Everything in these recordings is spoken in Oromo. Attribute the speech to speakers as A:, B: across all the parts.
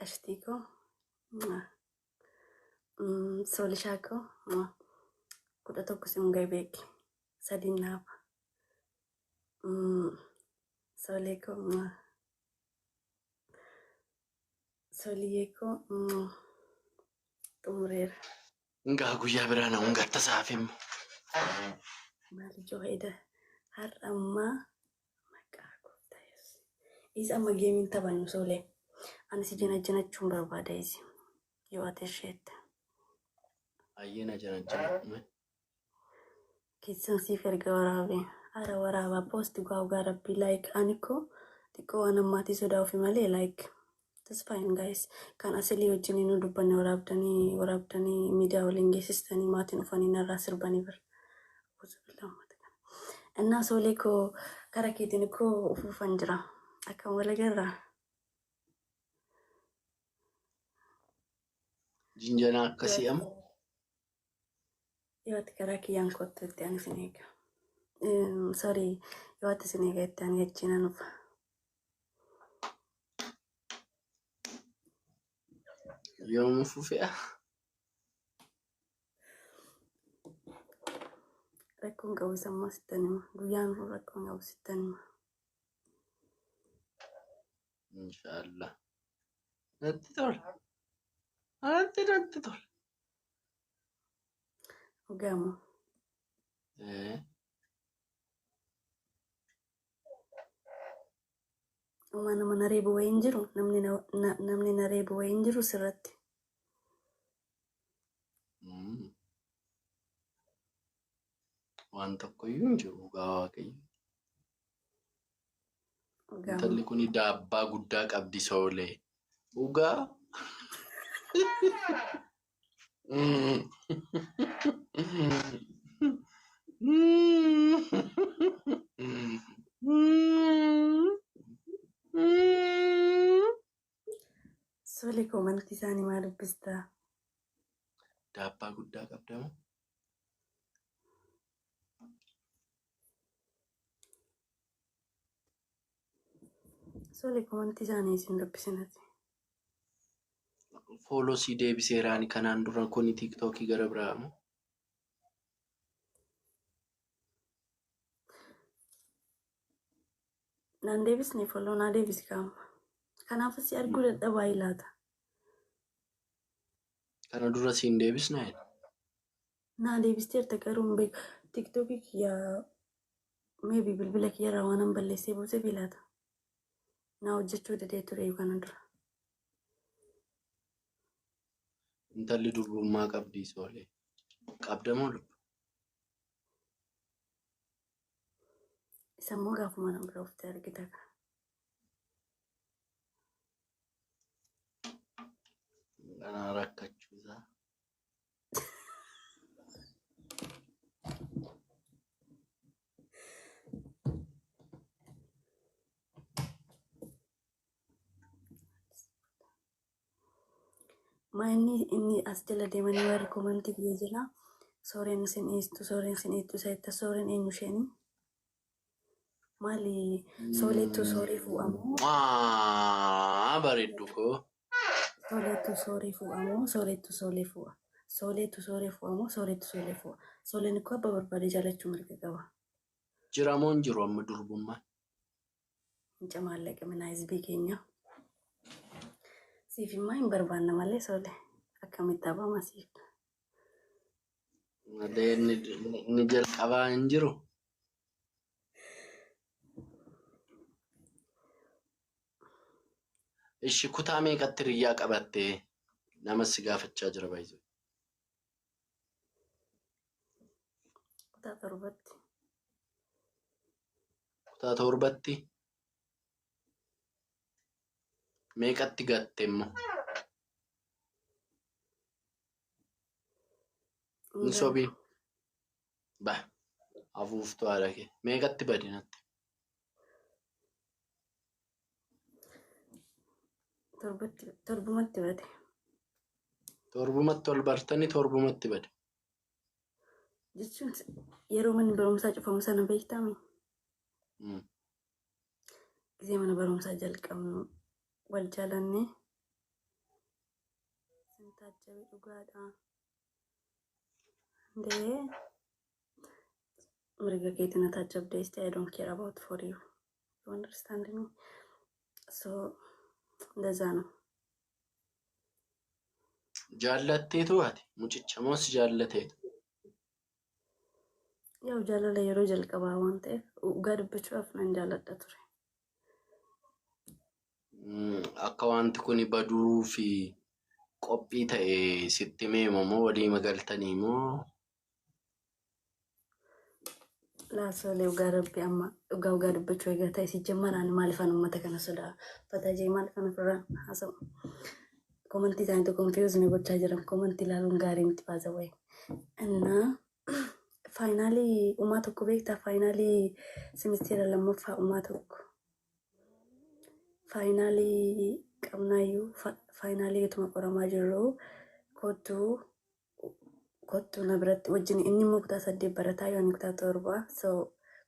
A: Qashtiiko. Solishaako. Kudha tokko sin beeki. Sadii naafa. Soleeko. Soliyeeko. Xumureera.
B: Ngaa guyyaa biraan hunga tasaafim.
A: Maali joo'eeda har'a ammaa maqaa gootaayes. Isa amma geemiin taphannu solee. Ani si jinachuun barbaada isi. Yoo ati isheette.
B: Ayyena jana.
A: Keessan siif erga waraabee. Haara waraabaa poosti gaa rabbii like aniko xiqqoo waan ammaatii sodaa ofii malee like. That's fine guys. Kan asilii wajjin nu dubbanne waraabdanii miidiyaa waliin geessistanii maatiin ufanii narraa sirbanii bira. Innaa solee koo kara keetiin koo ufuufan jira. Akkam walagarraa.
B: Jinjana akkasii amma.
A: Yoo ati karaa kiyyaan kottu itti ani sin eega. Sorry, yoo ati sin eega itti ani achiin anuufa.
B: Yoom fufe'a?
A: Rakkoon qabu sammaa sittan hima. Guyyaan rakkoon qabu sittan hima.
B: Inshaallah. Natti tola. Natti tola.
A: Ogaamoo. Uumaa nama na reebu wayiin jiru namni na reebu wayiin jiru sirratti.
B: Waan tokkoyyuu hin jiru gaa waaqayyo. Intalli kun daabbaa guddaa qabdi soolee. Ugaa.
A: Solee koomantii isaanii maal dubbistaa?
B: Daabbaa guddaa qabdamu.
A: Solee koomantii isaanii isin dubbisinati.
B: Fooloo sii deebiseeraani kanaan dura kuni tiiktookii gara biraamu.
A: Naan deebisni fooloo naa deebisi kaama. Kanaaf si arguu dadhabaa ilaata.
B: Kana dura siin deebisnaa?
A: Naa deebisteerta garuu hin beeku. Tiiktookii kiyyaa meebii bilbila kiyyarraa waan an balleessee buusee ilaata. Naa hojjechuu dadee ture kana dura.
B: Intalli durbummaa qabdii soolee. Qabdamoo lubbu?
A: Isammoo gaafuma nama bira uffitee argita ka.
B: Kanaa rakkachuusaa.
A: Maa inni as jala deemanii warri koomantii biyya jala sooreen isin dhiistu isa sooreen eenyu isheenii? Maali sooleettuu soorii fuudhamoo?
B: Bareeddu koo.
A: Sooleettuu soorii fuudhamoo sooleettuu soolee fuudha? Sooleettuu soorii fuudhamoo sooleettuu soolee fuudha? Sooleen ikkoo abba barbaade jaalachuu mirga qaba.
B: Jiramoo hin jiru amma durbummaan?
A: Hinca maallaqa minaa hizbii keenya. Siif immoo hin barbaanna malee soolee akkamitti abama siif.
B: Malee inni jalqabaa hin jiru. Ishi kutaa meeqatti riyyaa qabattee nama si gaafachaa jira baay'ee.
A: Kutaa torbatti.
B: Kutaa torbatti. Meeqatti gatte immoo? Ni sobii. Afuuftuu haadha kee. Meeqatti badinatti?
A: Torbumatti bade.
B: Torbumatti ol bartanii torbumatti bade.
A: Jechuun yeroo manni barumsaa cufamu sana beektaami. Gisee mana barumsaa jalqabnu wal jaalannee taajjabe dhugaadha. Ndee mirga keetiin taajjabdee I don't care about for you. You understand me? So እንደዛ ነው።
B: Jaallatteetu ati mucicha moos jaallateetu.
A: ያው jaalala yeroo jalqabaa waan ta'eef dhugaa dubbachuudhaaf nan jaalladha ture.
B: Akka wanti kun baduu fi qophii ta'e sitti meema moo walii magaltanii moo
A: Laasolee dhugaa rabbi amma dhugaa dubbachuu egaa ta'e sijjammaraan maaliifan uummata kana sodaa fatajee maaliifan ofirraan haasa'u. Komantii isaaniitu confuse ni gochaa jiran komantii ilaaluun gaarii miti baasa wayi. Innaa faayinaalii uumaa tokko beektaa faayinaalii simisteera lammaffaa uumaa tokko. Faayinaalii qabnaayyuu faayinaalii ituma qoramaa jirru kottu na biratti wajjin inni immoo kutaa 8 barataa yoo inni kutaa 7 so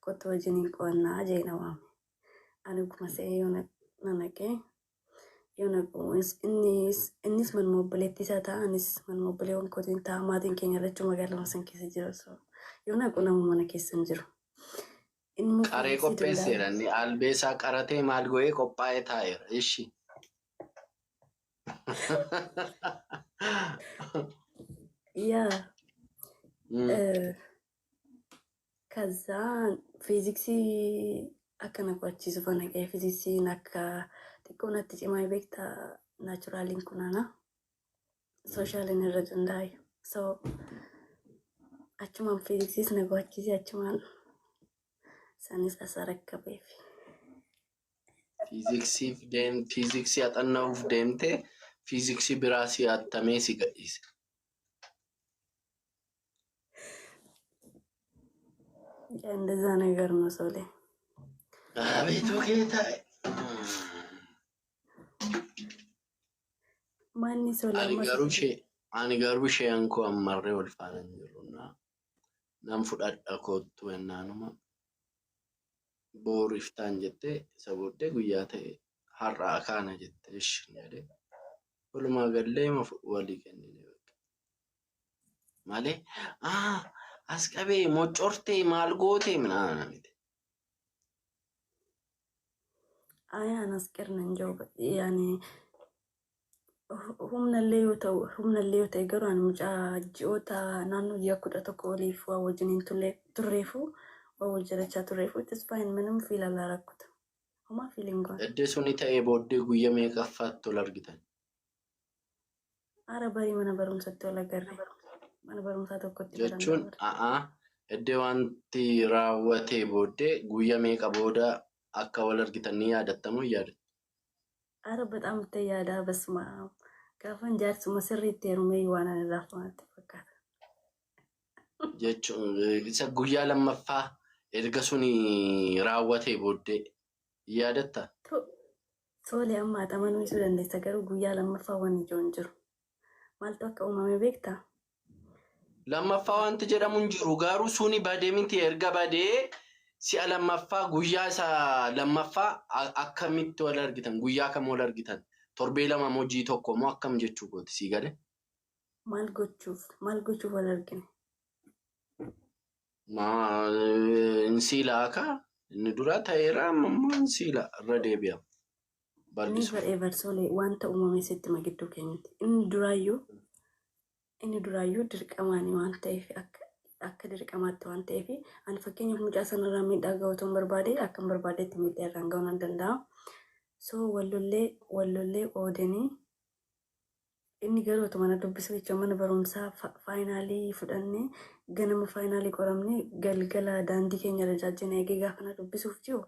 A: kottu wajjin qo'annaa jeena waame. Ani guma se'ee yoo na naqee yoo naqu innis manuma obboleettii isaa ta'a anis manuma obboleewwan kootiin ta'a maatiin keenya irratti magaalaa san keessa jiru so yoo naqu nama mana keessa hin jiru.
B: qaree qopheesseera inni albeesaa qaratee maal go'ee qophaa'ee taa'eera ishi.
A: yaa ከዛ fiiziksii akka na qo'achiisu fana qe'ee fiiziksiin akka xiqqoo natti cimaa beektaa naachuraaliin kunaana sooshaaliin irra danda'a so achumaan fiiziksiis na qo'achiise achumaan sanis asa rakkabeef.
B: Fiiziksii haxanna'uuf deemte fiiziksii biraa si hattamee si gadhiise.
A: እንደዛ ነገር ነው ሶሌ
B: አቤቱ ጌታዬ
A: ማን ሶሌ
B: ani garuu isheen koo ammarree wal faana hin jirruna nan fudhadha kottu ennaanuma boru iftaan jettee isa booddee guyyaa ta'e har'aa kaana jettee ishin jedhee walumaa gallee walii kennine malee as qabee mocortee maal gootee minaa miti.
A: Ayaan as qirnan jooba yaani humnallee yoo ta'e garuu ani mucaa ji'oota naannoo ji'a 11 oliif waa wajjiniin turreefu waa wal jirachaa turreefu it is fine minimum feel ala rakkuta homaa feeling goon.
B: Eddee suni ta'ee booddee guyyaa meeqaffaatti ol argitan?
A: Ara barii mana barumsatti ol agarre mana barumsaa tokkotti
B: jechuun eddee wanti raawwatee booddee guyyaa meeqa booda akka wal argitan ni yaadattamu yaadatu?
A: Ara በጣም ተያዳ በስማ ጋፈን ጃርሱ መስሪት የሩሜ ዋና ነራፋት ፈካታ
B: jechuun isa guyyaa lammaffaa erga suni raawwatee booddee yaadatta?
A: Solee amma xamanuu isu dandeessa garuu guyyaa lammaffaa waan ijoon jiru maaltu akka uumame beektaa?
B: Lammaffaa wanti jedhamu hin jiru garuu suni badee miti erga badee si'a lammaffaa guyyaa isa lammaffaa akkamitti wal argitan guyyaa kam wal argitan torbee lama hojii tokko moo akkam jechuu kooti sii gale?
A: Maal gochuuf wal argine?
B: Insiila akka inni dura ta'eera ammoo insiila irra deebi'ama.
A: Never ever solee wanta uumame sitti magidduu keenyatti inni duraayyuu dirqamaanii waan ta'eef akka dirqamaatti waan ta'eef ani fakkeenyaaf mucaa sanarraa miidhaa ga'uutu hin barbaade akka hin barbaadetti miidhaa irraan ga'uu nan danda'a. So wallollee oodanii inni garuu otoo mana dubbisa jechuun mana barumsaa faayinaalii fudhannee ganama faayinaalii qoramnee galgala daandii keenya irra jaajjana eegee gaafa na dubbisuuf jiru.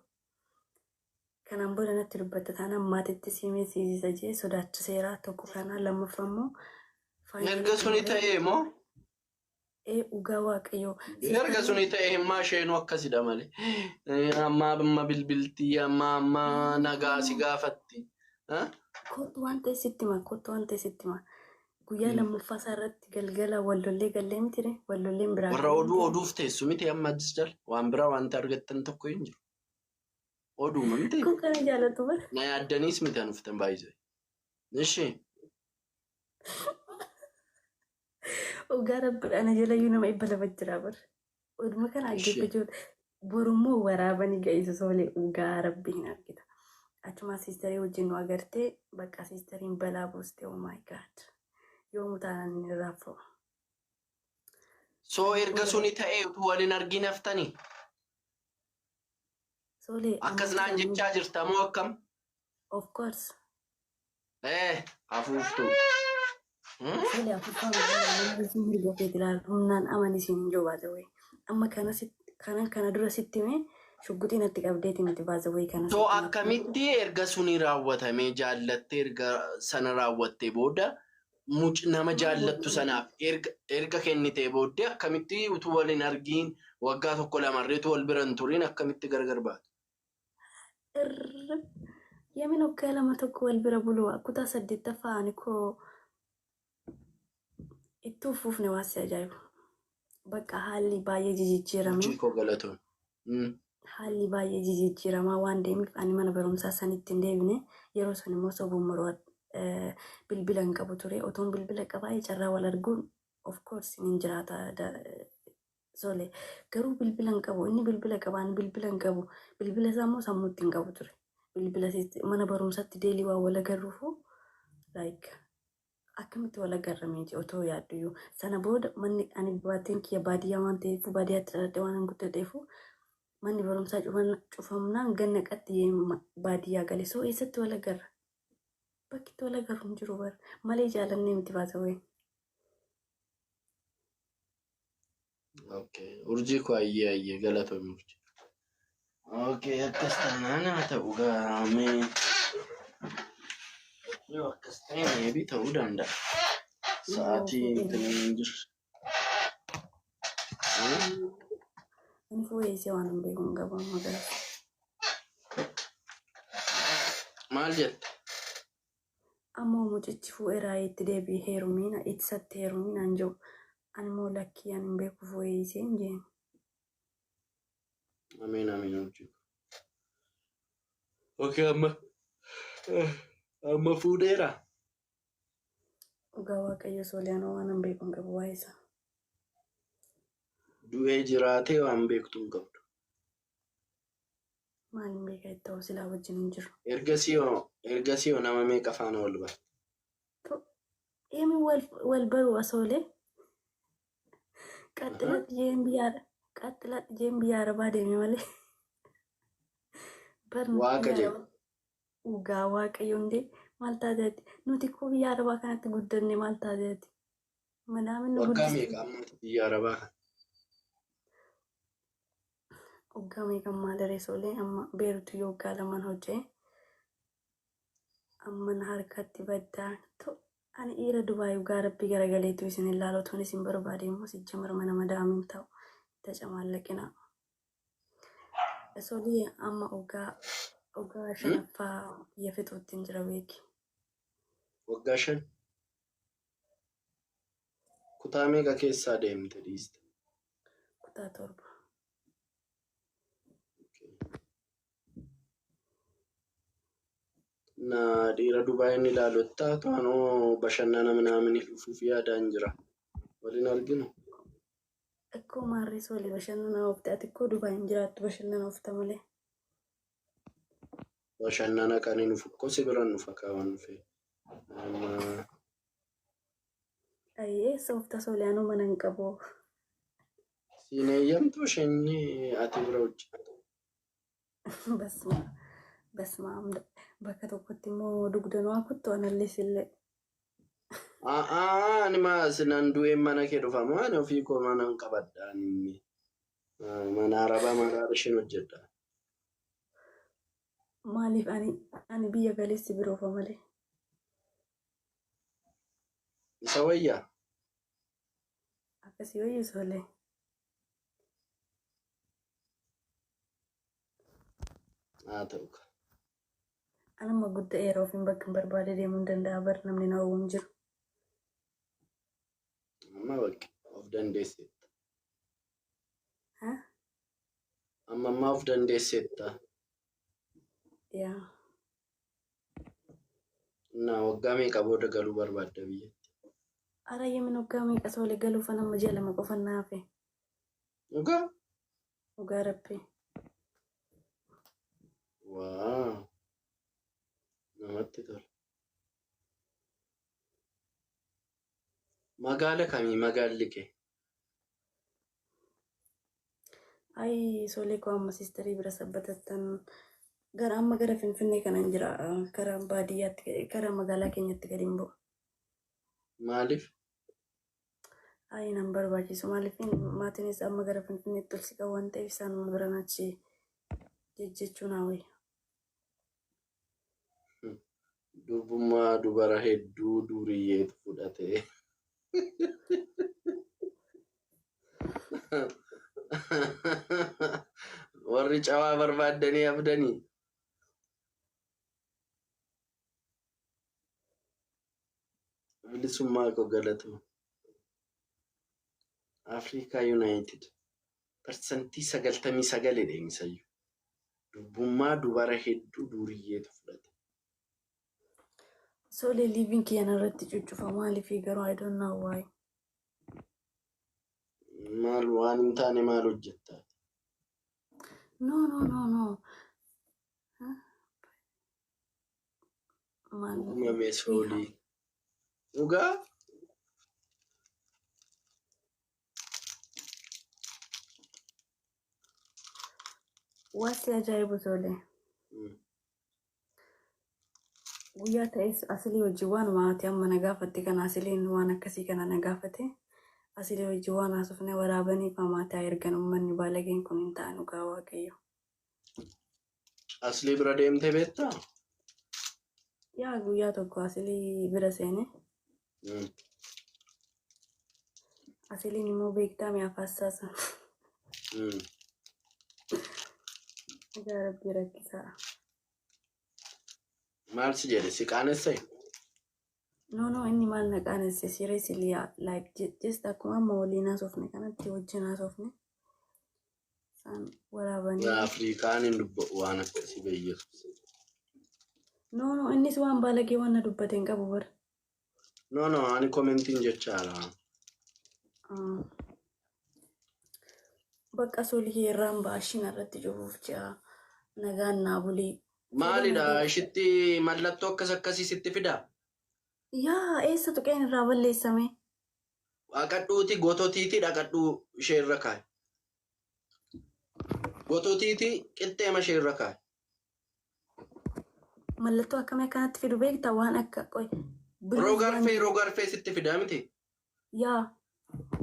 A: Kanaan booda natti dubbatta taanaan maatitti siimee siisisa jee sodaachiseera tokko kanaan lammaffaa immoo
B: erga suni ta'ee moo?
A: Dhugaa waaqayyoo.
B: Erga suni ta'ee himmaa isheenuu akkasidha malee. Amma bilbiltii amma nagaa si gaafatti.
A: Kottu waan ta'e sitti hima. Guyyaa lammaffaa isaa irratti galgala wallollee gallee mitire wallolleen biraa.
B: Warra oduuf teessu miti amma addis jala waan biraa wanti argattan tokko hin jiru. Oduuma miti.
A: Kun kana jaalatu bara.
B: Na yaaddaniis miti an uftan baay'isee. Ishee.
A: Dhugaa rabbi ana jalayyuu nama dhibba lama jira bar. Oduma kana dhaggeeffachuun borummoo waraabanii ga'iisa soolee dhugaa rabbi hin argita. Achuma siistarii wajjin nu agartee bakka siistariin balaa buuste oh my god. Yoomuu taanaan hin irraanfa'u.
B: So erga suni ta'ee utuu waliin argin haftanii
A: Soolee
B: akkas naan jechaa jirta moo akkam?
A: of course.
B: Hafuuftuu.
A: Soolee afuuffaan nama mirga ofiitti ilaalu humnaan amanisiin hin jiru baasawee. Amma kana dura sitti himee shugguxiin itti qabdeeti miti baasawee kana.
B: So akkamitti erga suni raawwatamee jaallattee erga sana raawwattee booda nama jaallattu sanaaf erga kennitee booddee akkamitti utuu waliin argiin waggaa tokko lamarreetu wal biran turiin akkamitti gargar baatu?
A: Yamin waggaa lama tokko wal bira buluu kutaa 8ffaa ani koo itti ufuufne waasi ajaa'ibu. Bakka haalli baay'ee jijjiirame.
B: Jikoo galatoon.
A: Haalli baay'ee jijjiiramaa waan deemeef ani mana barumsaa sanitti hin deebine yeroo sun immoo sobuun maroo bilbila hin qabu ture. Otoon bilbila qabaa carraa wal arguun of course hin jiraata. Soolee garuu bilbila hin qabu inni bilbila qabaan bilbila hin qabu bilbila isaa immoo sammuutti hin qabu ture. Bilbila mana barumsaatti deelii waan wal agarruufu like akkamitti wal agarramee otoo yaadduyyuu sana booda manni ani baateen kiyya baadiyyaa waan ta'eef baadiyyaatti dhaladhe waan guddateef manni barumsaa cufamnaan ganna qaxxiyee baadiyyaa gale soo eessatti wal agarra bakki wal agarru hin jiru bara malee jaalannee miti baasawee.
B: Okay, urjii koo ayyee galatoon urjii. Okay, akkas taanaan haa ta'u gaamee. Yoo akkas ta'e meebii ta'uu danda'a. Sa'aatii ittiin jiru.
A: Ani fooyyessee waan hin beeku hin qabu amma galas.
B: Maal jette?
A: Ammoo mucichi fuudheeraa itti deebi'ee heerumiina ittisatti heerumiinaan jiru. Ani immoo lakkii ani hin beeku fooyyessee hin jeen.
B: Ameen hojii. Okay, amma fuudheera.
A: Dhugaa waaqayyo Sooliyaanoo waan hin beeku hin qabu waa'ee isaa.
B: Du'ee jiraatee waan beektu hin qabdu.
A: Maal hin beekaa itti ta'u silaa wajjin hin jiru.
B: Ergasii hoo nama meeqa faana wal bara?
A: Eemi wal baru asoolee. Qaxxiladhi jeen biyya Arabaa deeme malee.
B: Waaqa jedhu.
A: Dhugaa waaqayyoon jee maal taateeti? Nuti koo biyya Arabaa kanatti guddanne maal taateeti?
B: Waggaa meeqa ammaati biyya Arabaa kana?
A: Waggaa meeqa ammaa daree Soolee amma beerutu yoo waggaa lamaan hojjee amma harkatti baddaa ani dhiira Dubaayii dhugaa rabbii garagaleetu isin ilaalu otoon isin barbaade immoo sijja marma nama daamiin ta'u itti camaallaqina. Soolee amma waggaa shanaffaa biyya fixuutti hin jira beeki.
B: Waggaa 5? Kutaa meeqa keessaa deemte dhiiste?
A: Kutaa 7.
B: Na dhiira Dubaayin ilaalottaa to'anoo bashannana minaamin dhufuuf yaadaan jira. Waliin arginu.
A: Akkoo maarree Soolee bashannana oofte ati akkoo Dubaayin jiraattu bashannana oofta malee.
B: Bashannana kan hin dhufu akkoo si biraan dhufa kaawwan dhufee.
A: Ayyee soofta Sooliyaanoo mana hin qabu.
B: Siin eeyyamtuu isheenni ati bira hojjetu.
A: Basma bakka tokkotti immoo dugdanuu akuttu anallee sillee.
B: Ani sinan du'een mana kee dhufamu ani ofii koo mana hin qabadhaan inni. Mana Arabaa maqaa isheen hojjedha.
A: Maaliif ani biyya galeessi biroofa malee.
B: Isa wayyaa?
A: Akkasii wayyu Soolee.
B: Haa ta'u ka.
A: Anamma guddaa yeroo ofiin bakka hin barbaade deemuu hin danda'a bar namni na hawwu hin jiru.
B: Amma bakki of dandeessetta.
A: Haa?
B: Amma of dandeessetta.
A: Yaa.
B: Na waggaa meeqa booda galuu barbaadda biyyatti?
A: Ara yemin uggame kasole galu fana majala makofanna fe.
B: Dhugaa?
A: Uga rabbi.
B: Waa. Namatti tola. Magaala kamii magaalli kee?
A: Ay sole ko amma sisterii bira sabbatattan gara amma gara Finfinnee kanan jira karaa baadiyyaatti karaa magaalaa keenyatti gadi hin bu'u.
B: Maaliif?
A: Ay nan barbaachisu maaliif maatiinis amma gara Finfinneetti ol si qabu waan ta'eef isaan biran achi jejjechuun hawwi.
B: Durbummaa dubara hedduu duriyyeetu fudhatee. Warri cawaa barbaaddanii abdanii. Bilisummaa koo galatuma. Afrikaa Yuunaayitid. Parsantii 99 deemisayyuu. Durbummaa dubara hedduu duriyyeetu fudhate.
A: Sole liiving kiyyan irratti cuccufa maaliif garuu I don't know why.
B: Maal waan hin taane maal hojjettaa?
A: No.
B: Uumame soolii. Dhugaa?
A: Wasi ajaa'ibu sole. Guyyaa ta'es asilii hojii waan maatii amma na gaafatte kana asiliin waan akkasii kana na gaafate. Asilii hojii waan haasofne waraabanii fi maatii ergan uummanni baalageen kun hin ta'an dhugaa waaqayyo.
B: Asilii bira deemtee beektaa?
A: Yaa guyyaa tokko asilii bira seene. Asiliin immoo beektaa mi'a faassaasa. Yaa rabbi rakkisaa.
B: Maal si jedhe si qaanessee?
A: No, inni maal na qaanesse seriously like just akkuma amma waliin haasofne kanatti wajjin haasofne. Isaan waraabanii.
B: Afrikaan hin dubbatu waan akkasii beeyyeessu.
A: No, innis waan baalagee waan na dubbate hin qabu bara.
B: No, ani komentiin jechaadha.
A: Bakka solii irraan baashin irratti cufuuf jira. Nagaan naa bulii.
B: Maalidha ishitti mallattoo akkasii sitti fidaa?
A: Yaa eessa tuqeen irraa balleessame?
B: Dhaqadhuuti gototiiti dhaqadhuu ishee irra kaa'i. Gototiiti qixxeema ishee irra kaa'i.
A: Mallattoo akkamii akkanatti fidu beektaa waan akka qoy.
B: Rogarfee sitti fidaa miti?
A: Yaa.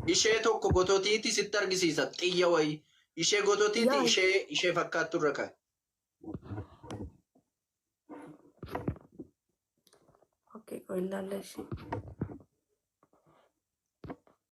B: Ishee tokko gototiiti sitti argisiisa xiyya wayii. Ishee gototiiti ishee fakkaattu irra kaa'i.
A: Okay, qoy ilaalla ishee.